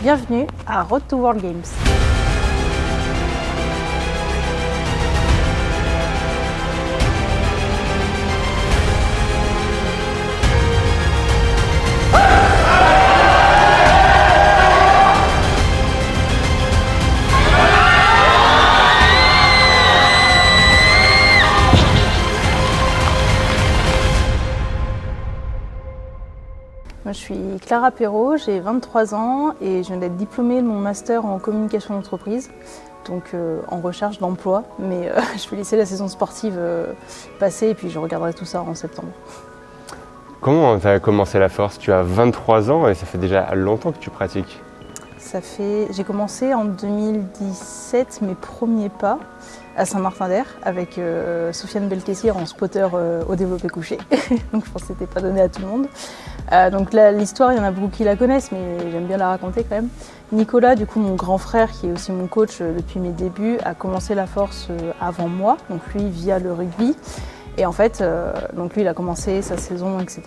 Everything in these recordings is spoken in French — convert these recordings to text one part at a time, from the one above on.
Bienvenue à Road to World Games. Moi, je suis Clara Perrault, j'ai 23 ans et je viens d'être diplômée de mon master en communication d'entreprise, donc en recherche d'emploi, mais je vais laisser la saison sportive passer et puis je regarderai tout ça en septembre. Comment tu as commencé la force? Tu as 23 ans et ça fait déjà longtemps que tu pratiques. J'ai commencé en 2017 mes premiers pas à Saint-Martin-d'Air avec Sofiane Belkessir en spotter au développé couché. Donc je pense que c'était pas donné à tout le monde. Donc là, l'histoire, il y en a beaucoup qui la connaissent, mais j'aime bien la raconter quand même. Nicolas, du coup mon grand frère, qui est aussi mon coach depuis mes débuts, a commencé la force avant moi, donc lui via le rugby. Et en fait, donc lui, il a commencé sa saison, etc.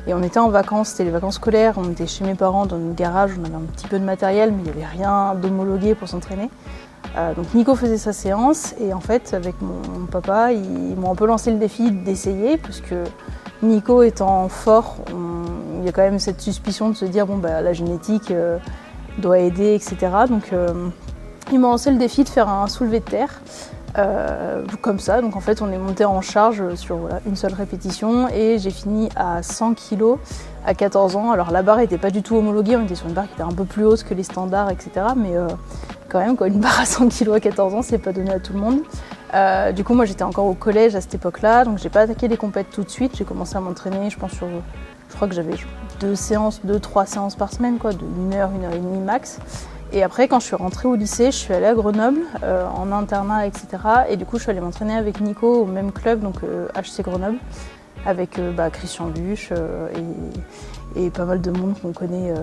Et on était en vacances, c'était les vacances scolaires, on était chez mes parents dans notre garage, on avait un petit peu de matériel, mais il n'y avait rien d'homologué pour s'entraîner. Donc Nico faisait sa séance, et en fait, avec mon papa, ils m'ont un peu lancé le défi d'essayer, puisque Nico étant fort, il y a quand même cette suspicion de se dire, bon, bah, la génétique doit aider, etc. Donc ils m'ont lancé le défi de faire un soulevé de terre. Comme ça, donc en fait on est monté en charge sur une seule répétition et j'ai fini à 100 kg à 14 ans. Alors la barre n'était pas du tout homologuée, on était sur une barre qui était un peu plus haute que les standards, etc. Mais quand même, une barre à 100 kg à 14 ans, c'est pas donné à tout le monde. Du coup moi j'étais encore au collège à cette époque-là, donc j'ai pas attaqué les compètes tout de suite. J'ai commencé à m'entraîner, je crois que j'avais 2-3 séances par semaine, de 1 heure, 1 heure et demie max. Et après, quand je suis rentrée au lycée, je suis allée à Grenoble en internat, etc. Et du coup, je suis allée m'entraîner avec Nico au même club, donc HC Grenoble, avec Christian Buche et pas mal de monde qu'on connaît,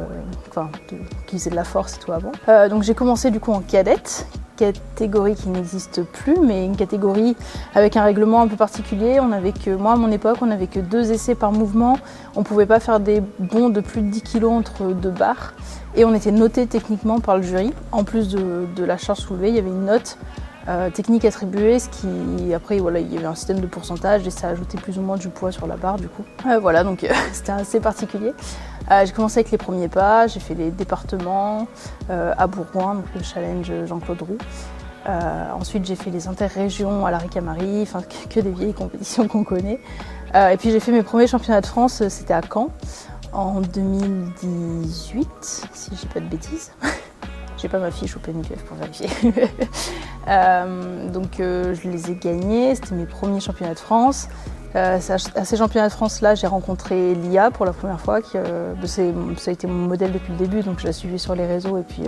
qui faisait de la force et tout avant. Donc j'ai commencé du coup en cadette, catégorie qui n'existe plus, mais une catégorie avec un règlement un peu particulier. Moi à mon époque, on n'avait que 2 essais par mouvement. On ne pouvait pas faire des bonds de plus de 10 kg entre 2 barres. Et on était noté techniquement par le jury. En plus de la charge soulevée, il y avait une note technique attribuée, après il y avait un système de pourcentage et ça ajoutait plus ou moins du poids sur la barre du coup. Donc c'était assez particulier. J'ai commencé avec les premiers pas, j'ai fait les départements à Bourgoin, donc le challenge Jean-Claude Roux. Ensuite j'ai fait les interrégions à la Ricamari, que des vieilles compétitions qu'on connaît. Et puis j'ai fait mes premiers championnats de France, c'était à Caen en 2018, si je dis pas de bêtises. J'ai pas ma fiche au PNUF pour vérifier. Je les ai gagnés, c'était mes premiers championnats de France. À ces championnats de France-là, j'ai rencontré Lia pour la première fois. Ça a été mon modèle depuis le début, donc je la suivais sur les réseaux et puis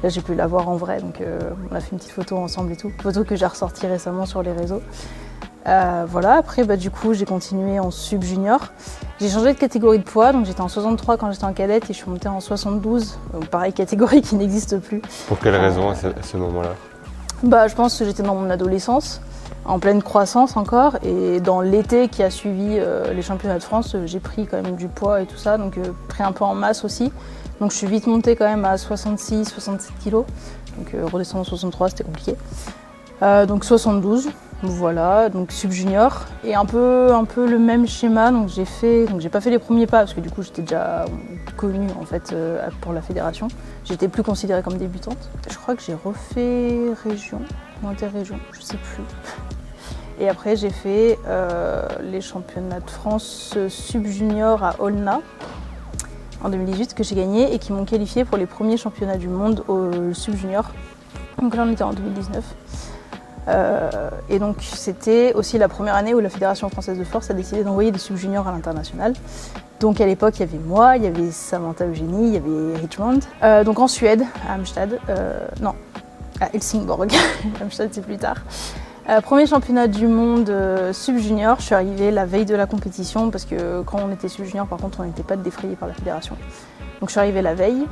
là j'ai pu la voir en vrai. Donc on a fait une petite photo ensemble et tout. Photo que j'ai ressortie récemment sur les réseaux. Après du coup j'ai continué en sub-junior. J'ai changé de catégorie de poids, donc j'étais en 63 quand j'étais en cadette et je suis montée en 72, donc pareil, catégorie qui n'existe plus. Pour quelle raison à ce moment-là? Je pense que j'étais dans mon adolescence, en pleine croissance encore, et dans l'été qui a suivi les championnats de France, j'ai pris quand même du poids et tout ça, donc pris un peu en masse aussi. Donc je suis vite montée quand même à 66-67 kg, donc redescendre en 63 c'était compliqué. Donc 72. Voilà, donc sub-junior et un peu le même schéma. Donc j'ai pas fait les premiers pas parce que du coup j'étais déjà connue en fait pour la fédération. J'étais plus considérée comme débutante. Je crois que j'ai refait région ou interrégion, je sais plus. Et après j'ai fait les championnats de France sub-junior à Olna en 2018 que j'ai gagné et qui m'ont qualifié pour les premiers championnats du monde au sub-junior. Donc là on était en 2019. Et donc c'était aussi la première année où la Fédération française de force a décidé d'envoyer des sub-juniors à l'international. Donc à l'époque il y avait moi, il y avait Samantha Eugénie, il y avait Richmond. Donc en Suède, à Amstad, à Helsingborg, Amstad c'est plus tard. Premier championnat du monde sub-junior, je suis arrivée la veille de la compétition parce que quand on était sub-junior par contre on n'était pas défrayé par la fédération. Donc je suis arrivée la veille.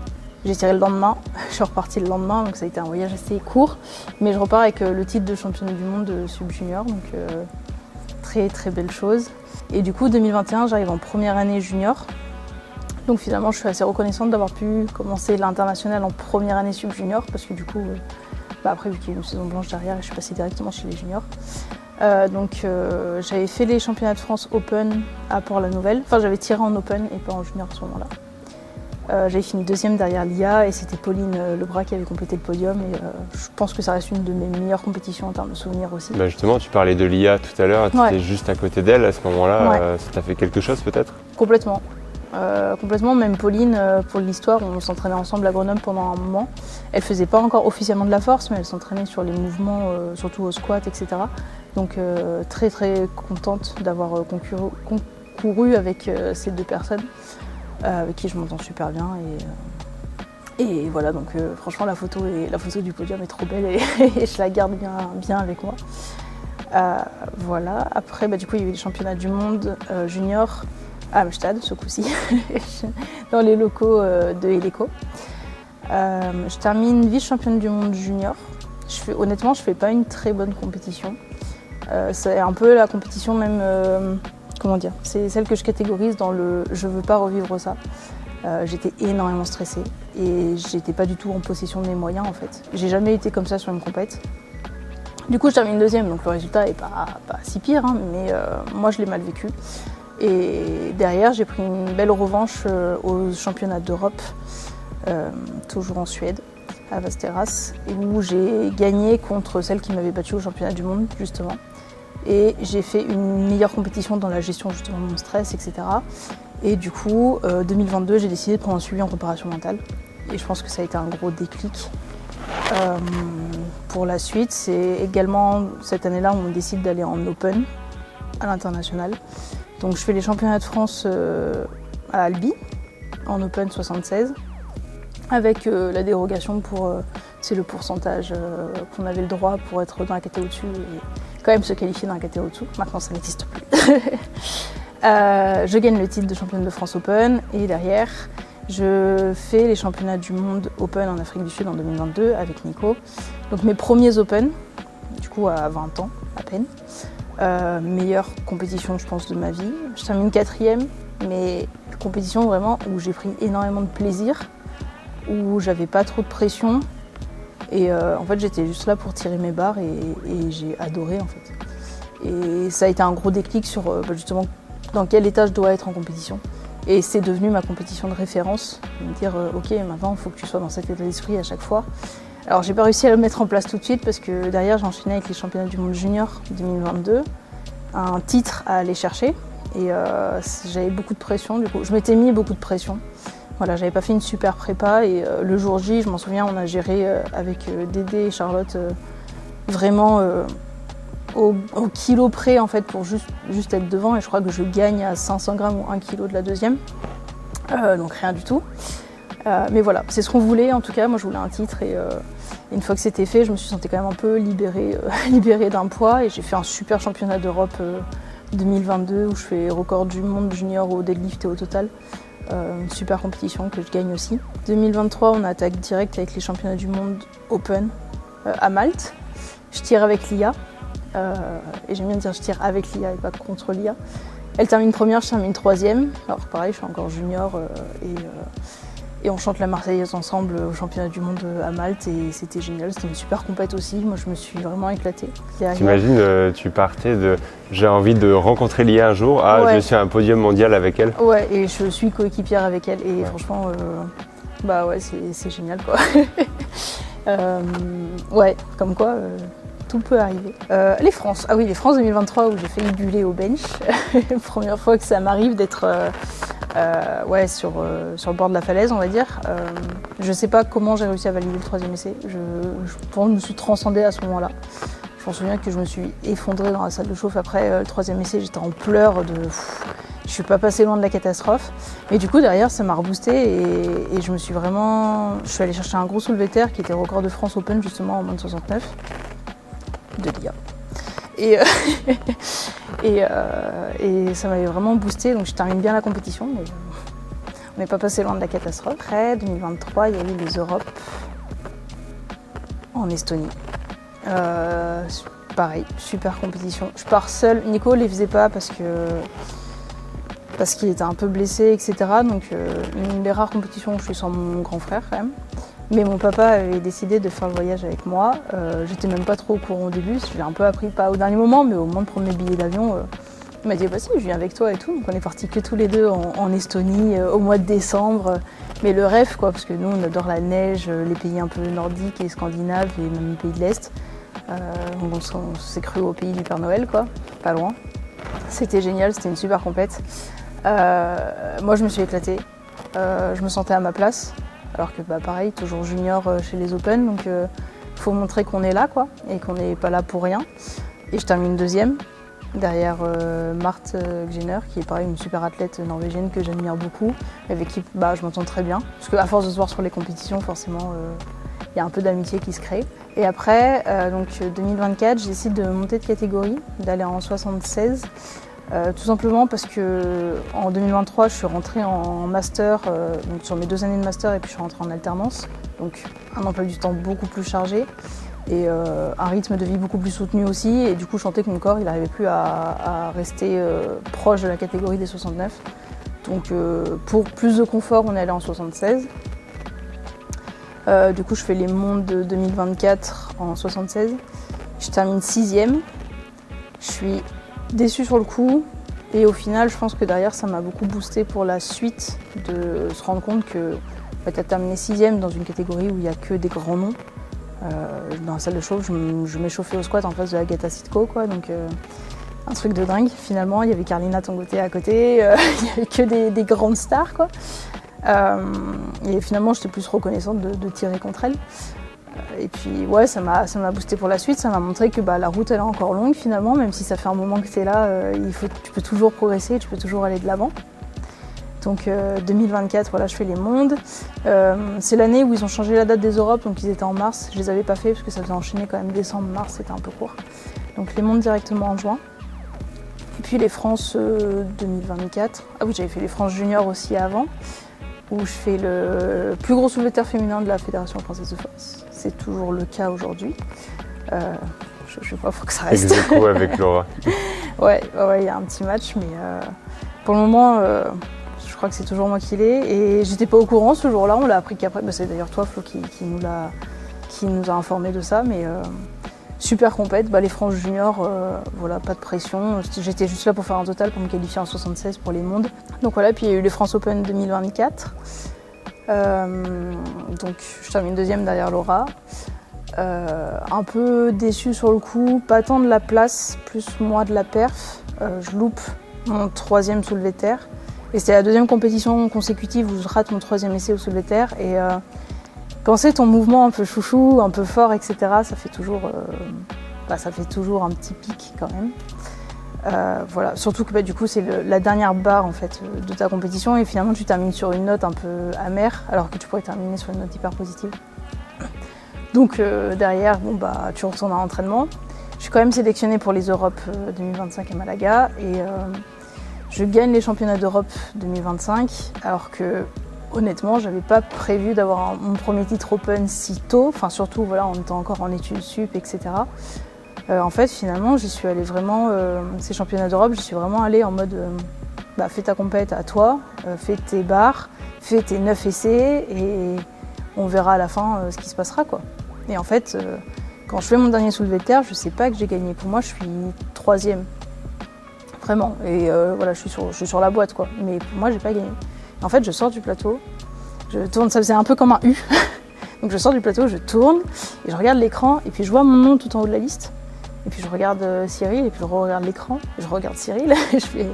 J'ai tiré le lendemain, je suis repartie le lendemain, donc ça a été un voyage assez court. Mais je repars avec le titre de championne du monde sub-junior, donc très très belle chose. Et du coup, 2021, j'arrive en première année junior. Donc finalement, je suis assez reconnaissante d'avoir pu commencer l'international en première année sub junior, parce que du coup, après, vu qu'il y a eu une saison blanche derrière, je suis passée directement chez les juniors. J'avais fait les championnats de France Open à Port-la-Nouvelle. Enfin, j'avais tiré en Open et pas en junior à ce moment-là. J'avais fini deuxième derrière Lia et c'était Pauline Lebras qui avait complété le podium. Et je pense que ça reste une de mes meilleures compétitions en termes de souvenirs aussi. Justement, tu parlais de Lia tout à l'heure, tu étais juste à côté d'elle à ce moment-là. Ça t'a fait quelque chose peut-être? Complètement. Complètement, même Pauline, pour l'histoire, on s'entraînait ensemble à Grenoble pendant un moment. Elle faisait pas encore officiellement de la force, mais elle s'entraînait sur les mouvements, surtout au squat, etc. Donc très très contente d'avoir concouru avec ces deux personnes, avec qui je m'entends super bien. Et voilà, donc franchement la photo du podium est trop belle et je la garde bien avec moi. Voilà, après du coup il y a eu les championnats du monde junior à Amstad ce coup-ci, dans les locaux de Eleco. Je termine vice-championne du monde junior. Honnêtement, je fais pas une très bonne compétition. C'est un peu la compétition même, c'est celle que je catégorise dans le « je veux pas revivre ça ». J'étais énormément stressée et j'étais pas du tout en possession de mes moyens en fait. J'ai jamais été comme ça sur une compète. Du coup, je termine deuxième, donc le résultat est pas si pire, hein, mais moi je l'ai mal vécu. Et derrière, j'ai pris une belle revanche aux championnats d'Europe, toujours en Suède, à Västerås, où j'ai gagné contre celle qui m'avait battue au championnat du monde, justement. Et j'ai fait une meilleure compétition dans la gestion justement de mon stress, etc. Et du coup, 2022, j'ai décidé de prendre un suivi en préparation mentale. Et je pense que ça a été un gros déclic. Pour la suite, c'est également cette année-là où on décide d'aller en Open, à l'international. Donc je fais les championnats de France à Albi, en Open 76, avec la dérogation c'est le pourcentage qu'on avait le droit pour être dans la catégorie au-dessus et quand même se qualifier dans la catégorie au-dessous. Maintenant ça n'existe plus. Je gagne le titre de championne de France Open et derrière je fais les championnats du monde Open en Afrique du Sud en 2022 avec Nico. Donc mes premiers Open, du coup à 20 ans à peine. Meilleure compétition je pense de ma vie. Je termine 4e, mais compétition vraiment où j'ai pris énormément de plaisir, où j'avais pas trop de pression et en fait j'étais juste là pour tirer mes barres et j'ai adoré en fait. Et ça a été un gros déclic sur justement dans quel état je dois être en compétition. Et c'est devenu ma compétition de référence, de me dire ok maintenant il faut que tu sois dans cet état d'esprit à chaque fois. Alors j'ai pas réussi à le mettre en place tout de suite parce que derrière j'ai enchaîné avec les championnats du monde junior 2022, un titre à aller chercher et j'avais beaucoup de pression du coup. Je m'étais mis beaucoup de pression. Voilà, j'avais pas fait une super prépa et le jour J, je m'en souviens, on a géré avec Dédé et Charlotte vraiment au kilo près en fait pour juste être devant et je crois que je gagne à 500 grammes ou 1 kilo de la deuxième, donc rien du tout. Mais voilà, c'est ce qu'on voulait en tout cas, moi je voulais un titre et une fois que c'était fait, je me suis sentie quand même un peu libérée d'un poids et j'ai fait un super championnat d'Europe 2022 où je fais record du monde junior au deadlift et au total. Une super compétition que je gagne aussi. 2023, on attaque direct avec les championnats du monde Open à Malte. Je tire avec Lia. Et j'aime bien dire je tire avec Lia et pas contre Lia. Elle termine première, je termine 3e. Alors pareil, je suis encore junior et on chante la Marseillaise ensemble au championnat du monde à Malte et c'était génial, c'était une super compète aussi. Moi je me suis vraiment éclatée. T'imagines, tu partais de j'ai envie de rencontrer Lia un jour à je suis à un podium mondial avec elle. Ouais, et je suis coéquipière avec elle et franchement, c'est génial quoi. Comme quoi. Tout peut arriver. Les France 2023 où j'ai failli buller au bench. Première fois que ça m'arrive d'être sur le bord de la falaise, on va dire. Je sais pas comment j'ai réussi à valider le 3e essai. Je me suis transcendée à ce moment-là. Je me souviens que je me suis effondrée dans la salle de chauffe après le 3e essai. J'étais en pleurs je suis pas passée loin de la catastrophe. Mais du coup, derrière, ça m'a reboosté et je suis allée chercher un gros soulevé terre qui était record de France Open justement en moins de 69. De Lia. Et ça m'avait vraiment boosté, donc je termine bien la compétition, mais on n'est pas passé loin de la catastrophe. Après 2023, il y a eu les Europes en Estonie. Pareil, super compétition. Je pars seule. Nico les faisait pas parce parce qu'il était un peu blessé, etc. Donc une des rares compétitions où je suis sans mon grand frère quand même. Mais mon papa avait décidé de faire le voyage avec moi. J'étais même pas trop au courant au début, je l'ai un peu appris, pas au dernier moment, mais au moment de prendre mes billets d'avion, il m'a dit bah si, je viens avec toi et tout. Donc on est partis que tous les deux en Estonie au mois de décembre. Mais le rêve quoi, parce que nous on adore la neige, les pays un peu nordiques et scandinaves et même les pays de l'Est. Donc on s'est cru au pays du Père Noël quoi, pas loin. C'était génial, c'était une super compète. Moi je me suis éclatée, je me sentais à ma place. Alors que bah, pareil, toujours junior chez les Open, donc faut montrer qu'on est là quoi, et qu'on n'est pas là pour rien. Et je termine deuxième, derrière Marte Gjener, qui est pareil une super athlète norvégienne que j'admire beaucoup, avec qui bah, je m'entends très bien. Parce qu'à force de se voir sur les compétitions, forcément, il y a un peu d'amitié qui se crée. Et après, donc 2024, je décide de monter de catégorie, d'aller en 76. Tout simplement parce que en 2023, je suis rentrée en master, donc sur mes 2 années de master, et puis je suis rentrée en alternance. Donc un emploi du temps beaucoup plus chargé et un rythme de vie beaucoup plus soutenu aussi. Et du coup, je sentais que mon corps, il n'arrivait plus à rester proche de la catégorie des 69. Donc pour plus de confort, on est allé en 76. Du coup, je fais les mondes de 2024 en 76. Je termine 6e. Je suis déçue sur le coup et au final je pense que derrière ça m'a beaucoup boosté pour la suite de se rendre compte que bah, tu as terminé 6e dans une catégorie où il n'y a que des grands noms. Dans la salle de chauffe, je m'échauffais au squat en face de Agatha Sitko quoi, donc un truc de dingue finalement. Il y avait Carlina Tangoté à côté, il n'y avait que des grandes stars quoi. Et finalement j'étais plus reconnaissante de tirer contre elle. Et puis ouais, ça m'a boosté pour la suite, ça m'a montré que bah, la route elle est encore longue finalement, même si ça fait un moment que tu es là, tu peux toujours progresser, tu peux toujours aller de l'avant. Donc 2024, voilà, je fais les mondes. C'est l'année où ils ont changé la date des Europes, donc ils étaient en mars. Je les avais pas fait parce que ça faisait enchaîner quand même décembre, mars, c'était un peu court. Donc les mondes directement en juin. Et puis les France 2024. Ah oui, j'avais fait les France juniors aussi avant, où je fais le plus gros soulevé de terre féminin de la Fédération française de force. C'est toujours le cas aujourd'hui. Je sais pas, faut que ça reste. Ex-aequo avec Laura. Ouais, il y a un petit match, mais pour le moment, je crois que c'est toujours moi qui l'ai. Et j'étais pas au courant ce jour-là, on l'a appris qu'après. Bah, c'est d'ailleurs toi, Flo, qui nous a informé de ça. Mais super compète, bah, les France juniors, voilà, pas de pression. J'étais juste là pour faire un total pour me qualifier en 76 pour les mondes. Donc voilà, puis il y a eu les France Open 2024. Donc je termine deuxième derrière Laura. Un peu déçue sur le coup, pas tant de la place, plus moi de la perf. Je loupe mon 3e soulevé de terre. Et c'était la 2e compétition consécutive où je rate mon 3e essai au soulevé de terre. Et quand c'est ton mouvement un peu chouchou, un peu fort, etc., ça fait toujours un petit pic quand même. Voilà. Surtout que bah, du coup c'est la dernière barre en fait, de ta compétition et finalement tu termines sur une note un peu amère alors que tu pourrais terminer sur une note hyper positive. Donc derrière, bon, bah, tu retournes à l'entraînement. Je suis quand même sélectionnée pour les Europes 2025 à Malaga et je gagne les championnats d'Europe 2025 alors que honnêtement, j'avais pas prévu d'avoir mon premier titre Open si tôt, enfin surtout voilà, on était encore en études sup, etc. En fait, finalement, j'y suis allée vraiment, ces championnats d'Europe, j'y suis vraiment allée en mode bah, fais ta compète à toi, fais tes barres, fais tes 9 essais et on verra à la fin ce qui se passera quoi. Et en fait, quand je fais mon dernier soulevé de terre, je sais pas que j'ai gagné. Pour moi, je suis 3e. Vraiment. Et voilà, je suis sur la boîte quoi. Mais pour moi, j'ai pas gagné. En fait, je sors du plateau, je tourne, ça faisait un peu comme un U. Donc je sors du plateau, je tourne, et je regarde l'écran, et puis je vois mon nom tout en haut de la liste. Et puis je regarde Cyril, et puis je regarde l'écran, je regarde Cyril, et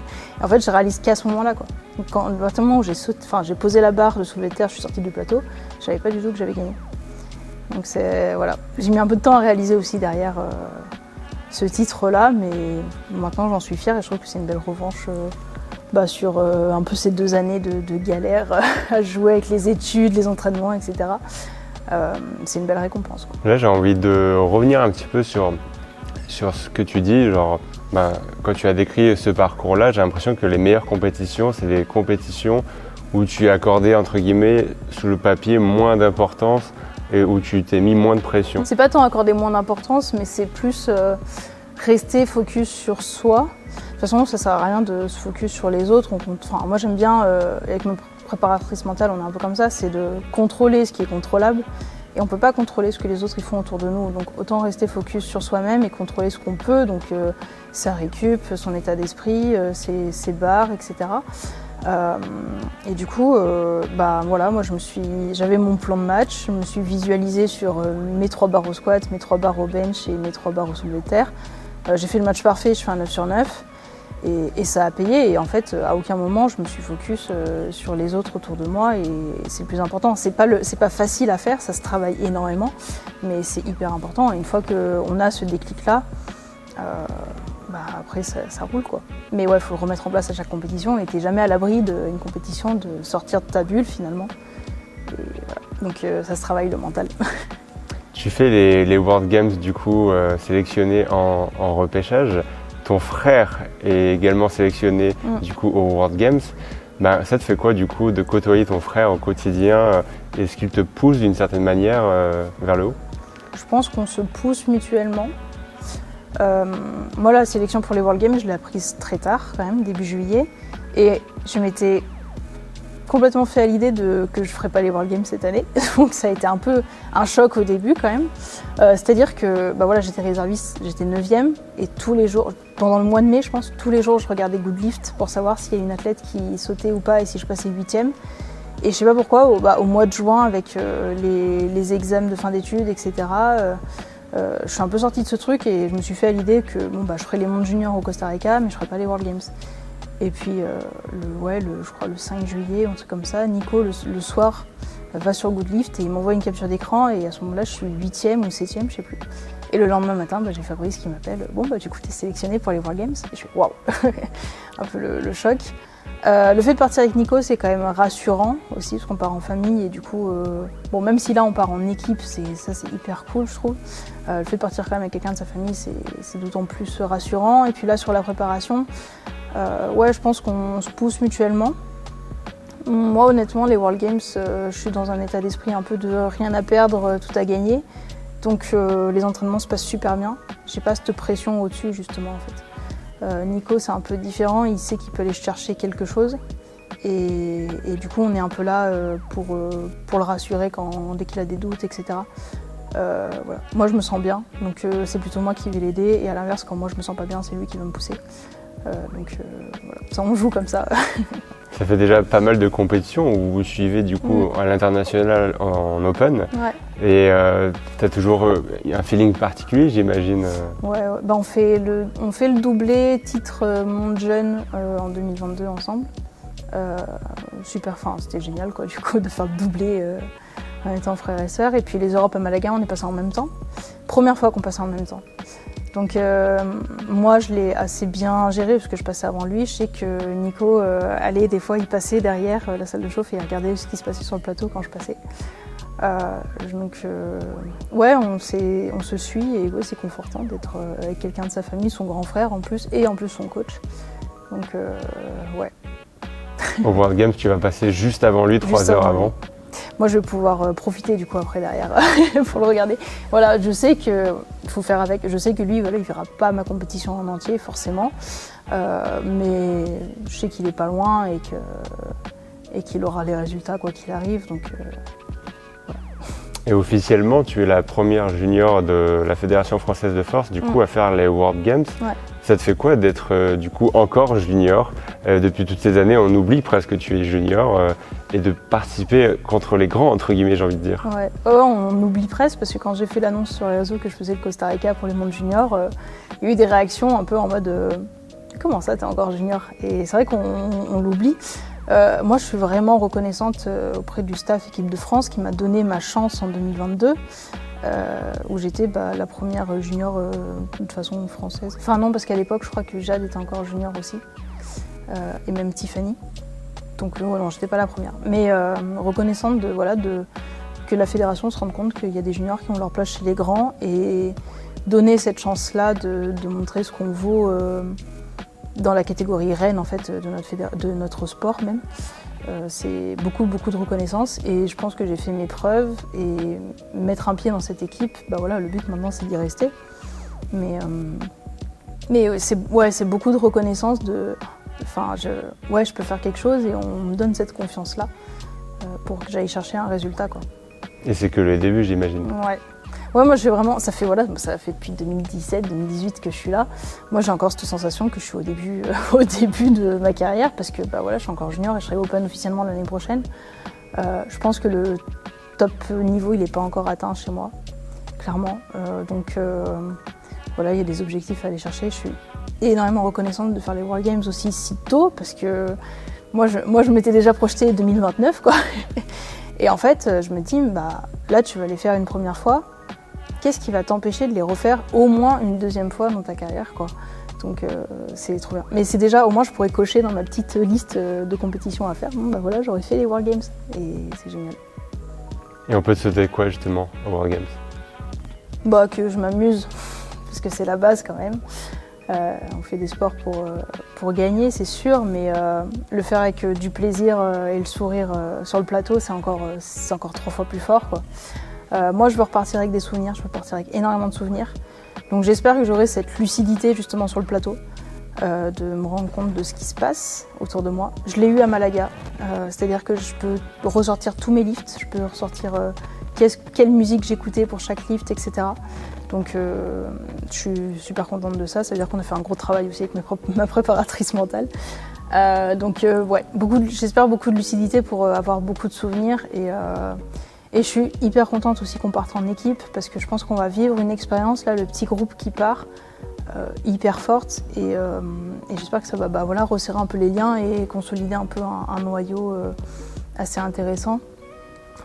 en fait, je réalise qu'à ce moment-là, quoi. Donc à partir du moment où j'ai posé la barre de soulevé de terre, je suis sortie du plateau, je savais pas du tout que j'avais gagné. Donc voilà. J'ai mis un peu de temps à réaliser aussi derrière ce titre-là, mais maintenant j'en suis fière, et je trouve que c'est une belle revanche. Sur un peu ces 2 années de galère à jouer avec les études, les entraînements, etc. C'est une belle récompense, quoi. Là, j'ai envie de revenir un petit peu sur ce que tu dis. Genre, quand tu as décrit ce parcours-là, j'ai l'impression que les meilleures compétitions, c'est des compétitions où tu as accordé, entre guillemets, sous le papier, moins d'importance et où tu t'es mis moins de pression. C'est pas tant accorder moins d'importance, mais c'est plus rester focus sur soi. De toute façon, ça sert à rien de se focus sur les autres. Moi, j'aime bien, avec ma préparatrice mentale, on est un peu comme ça, c'est de contrôler ce qui est contrôlable. Et on ne peut pas contrôler ce que les autres ils font autour de nous. Donc autant rester focus sur soi-même et contrôler ce qu'on peut, donc sa récup, son état d'esprit, ses barres, etc. Et du coup, voilà, moi j'avais mon plan de match, je me suis visualisée sur mes 3 barres au squat, mes 3 barres au bench et mes 3 barres au soulevé de terre. J'ai fait le match parfait, je fais un 9 sur 9. Et ça a payé, et en fait, à aucun moment, je me suis focus sur les autres autour de moi, et c'est le plus important. C'est pas facile à faire, ça se travaille énormément, mais c'est hyper important. Et une fois qu'on a ce déclic-là, après, ça roule, quoi. Mais ouais, il faut le remettre en place à chaque compétition, et t'es jamais à l'abri d'une compétition de sortir de ta bulle, finalement. Et voilà. Donc ça se travaille, le mental. Tu fais les World Games, du coup, sélectionnés en repêchage. Ton frère est également sélectionné du coup aux World Games. Ça te fait quoi du coup de côtoyer ton frère au quotidien? Est-ce qu'il te pousse d'une certaine manière vers le haut? Je pense qu'on se pousse mutuellement. Moi, la sélection pour les World Games, je l'ai apprise très tard, quand même, début juillet. Et je m'étais complètement fait à l'idée que je ne ferais pas les World Games cette année. Donc ça a été un peu un choc au début quand même. C'est-à-dire que j'étais réserviste, j'étais 9e et tous les jours, pendant le mois de mai je pense, tous les jours je regardais Good Lift pour savoir s'il y a une athlète qui sautait ou pas et si je passais 8e. Et je sais pas pourquoi, au mois de juin avec les examens de fin d'études, etc., je suis un peu sortie de ce truc et je me suis fait à l'idée que je ferais les mondes juniors au Costa Rica mais je ferais pas les World Games. Et puis, je crois le 5 juillet, un truc comme ça, Nico, le soir, va sur Good Lift et il m'envoie une capture d'écran et à ce moment-là, je suis 8e ou 7e, je sais plus. Et le lendemain matin, j'ai Fabrice qui m'appelle, du coup, t'es sélectionné pour les World Games. Et je suis waouh, un peu le choc. Le fait de partir avec Nico, c'est quand même rassurant aussi, parce qu'on part en famille et du coup, même si là on part en équipe, c'est hyper cool, je trouve. Le fait de partir quand même avec quelqu'un de sa famille, c'est d'autant plus rassurant. Et puis là, sur la préparation, je pense qu'on se pousse mutuellement. Moi, honnêtement, les World Games, je suis dans un état d'esprit un peu de rien à perdre, tout à gagner. Donc les entraînements se passent super bien. J'ai pas cette pression au-dessus, justement, en fait. Nico, c'est un peu différent, il sait qu'il peut aller chercher quelque chose. Et du coup, on est un peu là pour le rassurer dès qu'il a des doutes, etc. Moi, je me sens bien, donc c'est plutôt moi qui vais l'aider. Et à l'inverse, quand moi je me sens pas bien, c'est lui qui va me pousser. Ça, on joue comme ça. Ça fait déjà pas mal de compétitions où vous suivez du coup à l'international en Open. Ouais. Et tu as toujours un feeling particulier, j'imagine. Ouais. On fait le doublé titre monde jeune en 2022 ensemble. Super, c'était génial quoi, du coup, de faire le doublé en étant frères et sœurs. Et puis les Europes à Malaga, on est passés en même temps. Première fois qu'on passait en même temps. Donc moi je l'ai assez bien géré parce que je passais avant lui. Je sais que Nico allait des fois, il passait derrière la salle de chauffe et il regardait ce qui se passait sur le plateau quand je passais. On se suit et c'est confortant d'être avec quelqu'un de sa famille, son grand frère en plus, et en plus son coach. Donc ouais. Au World Games, tu vas passer juste avant lui, 3 heures avant. Moi, je vais pouvoir profiter du coup après derrière pour le regarder. Voilà, je sais qu'il faut faire avec. Je sais que lui, il verra pas ma compétition en entier forcément, mais je sais qu'il est pas loin et qu'il aura les résultats quoi qu'il arrive. Donc, voilà. Et officiellement, tu es la première junior de la Fédération française de force, du coup, à faire les World Games. Ouais. Ça te fait quoi d'être du coup encore junior? Depuis toutes ces années, on oublie presque que tu es junior et de participer contre les grands, entre guillemets, j'ai envie de dire. Ouais. On oublie presque parce que quand j'ai fait l'annonce sur les réseaux que je faisais le Costa Rica pour les mondes juniors, il y a eu des réactions un peu en mode comment ça, t'es encore junior? Et c'est vrai qu'on l'oublie. Moi, je suis vraiment reconnaissante auprès du staff équipe de France qui m'a donné ma chance en 2022. Où j'étais la première junior de façon française. Enfin non, parce qu'à l'époque, je crois que Jade était encore junior aussi, et même Tiffany. Donc non, j'étais pas la première. Mais reconnaissante que la fédération se rende compte qu'il y a des juniors qui ont leur place chez les grands et donner cette chance-là de montrer ce qu'on vaut dans la catégorie reine en fait de notre sport même. C'est beaucoup de reconnaissance et je pense que j'ai fait mes preuves et mettre un pied dans cette équipe, le but maintenant c'est d'y rester. Mais Mais c'est beaucoup de reconnaissance de... Enfin, je peux faire quelque chose et on me donne cette confiance-là pour que j'aille chercher un résultat, quoi. Et c'est que le début, j'imagine. Ouais, moi j'ai vraiment, ça fait depuis 2017, 2018 que je suis là. Moi j'ai encore cette sensation que je suis au début de ma carrière parce que je suis encore junior et je serai open officiellement l'année prochaine. Je pense que le top niveau il n'est pas encore atteint chez moi, clairement. Il y a des objectifs à aller chercher. Je suis énormément reconnaissante de faire les World Games aussi si tôt parce que moi je m'étais déjà projetée 2029 quoi. Et en fait je me dis là tu vas les faire une première fois. Qu'est-ce qui va t'empêcher de les refaire au moins une deuxième fois dans ta carrière, quoi. Donc c'est trop bien. Mais c'est déjà, au moins je pourrais cocher dans ma petite liste de compétitions à faire. Voilà, j'aurais fait les World Games et c'est génial. Et on peut te souhaiter quoi justement aux World Games? Que je m'amuse, parce que c'est la base quand même. On fait des sports pour gagner, c'est sûr, mais le faire avec du plaisir et le sourire sur le plateau, c'est encore 3 fois plus fort, quoi. Moi, je veux repartir avec des souvenirs, je veux repartir avec énormément de souvenirs. Donc j'espère que j'aurai cette lucidité justement sur le plateau, de me rendre compte de ce qui se passe autour de moi. Je l'ai eu à Malaga, c'est-à-dire que je peux ressortir tous mes lifts, je peux ressortir quelle musique j'écoutais pour chaque lift, etc. Donc je suis super contente de ça, ça veut dire qu'on a fait un gros travail aussi avec ma préparatrice mentale. J'espère beaucoup de lucidité pour avoir beaucoup de souvenirs et je suis hyper contente aussi qu'on parte en équipe parce que je pense qu'on va vivre une expérience, là, le petit groupe qui part, hyper forte et j'espère que ça va resserrer un peu les liens et consolider un peu un noyau assez intéressant.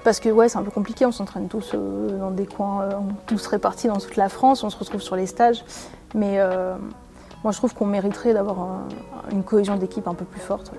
Parce que c'est un peu compliqué, on s'entraîne tous dans des coins, tous répartis dans toute la France, on se retrouve sur les stages, mais moi je trouve qu'on mériterait d'avoir une cohésion d'équipe un peu plus forte. Ouais.